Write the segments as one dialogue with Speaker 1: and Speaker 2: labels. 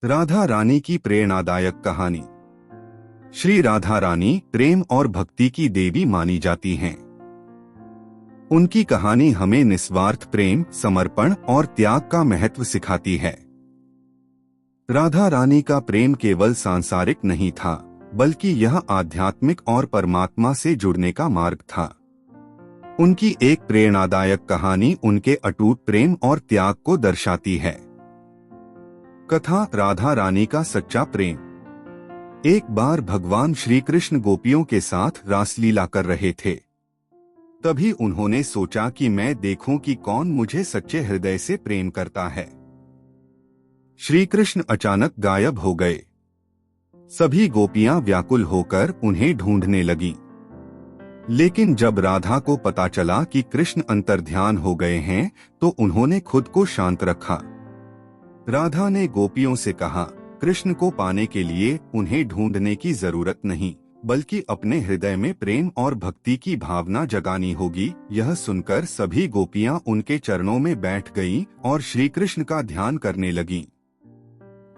Speaker 1: राधा रानी की प्रेरणादायक कहानी। श्री राधा रानी प्रेम और भक्ति की देवी मानी जाती हैं। उनकी कहानी हमें निस्वार्थ प्रेम, समर्पण और त्याग का महत्व सिखाती है। राधा रानी का प्रेम केवल सांसारिक नहीं था, बल्कि यह आध्यात्मिक और परमात्मा से जुड़ने का मार्ग था। उनकी एक प्रेरणादायक कहानी उनके अटूट प्रेम और त्याग को दर्शाती है। कथा राधा रानी का सच्चा प्रेम। एक बार भगवान श्री कृष्ण गोपियों के साथ रासलीला कर रहे थे। तभी उन्होंने सोचा कि मैं देखूं कि कौन मुझे सच्चे हृदय से प्रेम करता है। श्री कृष्ण अचानक गायब हो गए। सभी गोपियां व्याकुल होकर उन्हें ढूंढने लगीं। लेकिन जब राधा को पता चला कि कृष्ण अंतर्ध्यान हो गए हैं, तो उन्होंने खुद को शांत रखा। राधा ने गोपियों से कहा, कृष्ण को पाने के लिए उन्हें ढूंढने की जरूरत नहीं, बल्कि अपने हृदय में प्रेम और भक्ति की भावना जगानी होगी। यह सुनकर सभी गोपियां उनके चरणों में बैठ गईं और श्री कृष्ण का ध्यान करने लगीं।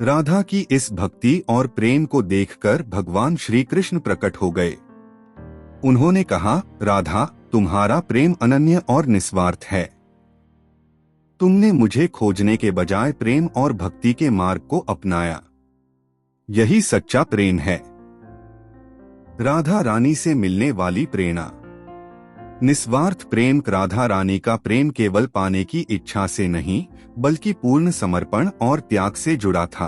Speaker 1: राधा की इस भक्ति और प्रेम को देखकर भगवान श्री कृष्ण प्रकट हो गए। उन्होंने कहा, राधा, तुम्हारा प्रेम अनन्य और निस्वार्थ है। तुमने मुझे खोजने के बजाय प्रेम और भक्ति के मार्ग को अपनाया। यही सच्चा प्रेम है। राधा रानी से मिलने वाली प्रेरणा। निस्वार्थ प्रेम। राधा रानी का प्रेम केवल पाने की इच्छा से नहीं, बल्कि पूर्ण समर्पण और त्याग से जुड़ा था।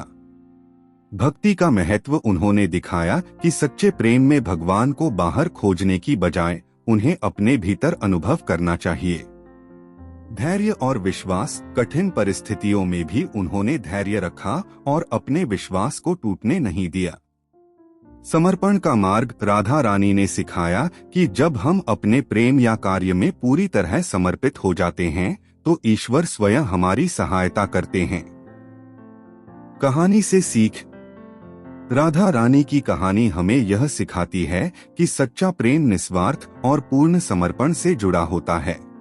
Speaker 1: भक्ति का महत्व उन्होंने दिखाया कि सच्चे प्रेम में भगवान को बाहर खोजने की बजाय उन्हें अपने भीतर अनुभव करना चाहिए। धैर्य और विश्वास। कठिन परिस्थितियों में भी उन्होंने धैर्य रखा और अपने विश्वास को टूटने नहीं दिया। समर्पण का मार्ग। राधा रानी ने सिखाया कि जब हम अपने प्रेम या कार्य में पूरी तरह समर्पित हो जाते हैं, तो ईश्वर स्वयं हमारी सहायता करते हैं। कहानी से सीख। राधा रानी की कहानी हमें यह सिखाती है कि सच्चा प्रेम निस्वार्थ और पूर्ण समर्पण से जुड़ा होता है।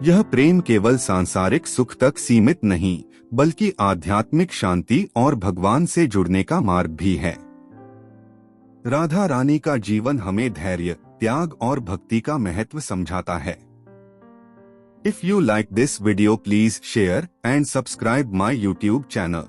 Speaker 1: यह प्रेम केवल सांसारिक सुख तक सीमित नहीं, बल्कि आध्यात्मिक शांति और भगवान से जुड़ने का मार्ग भी है। राधा रानी का जीवन हमें धैर्य, त्याग और भक्ति का महत्व समझाता है। If you like this video, please share and subscribe my YouTube channel.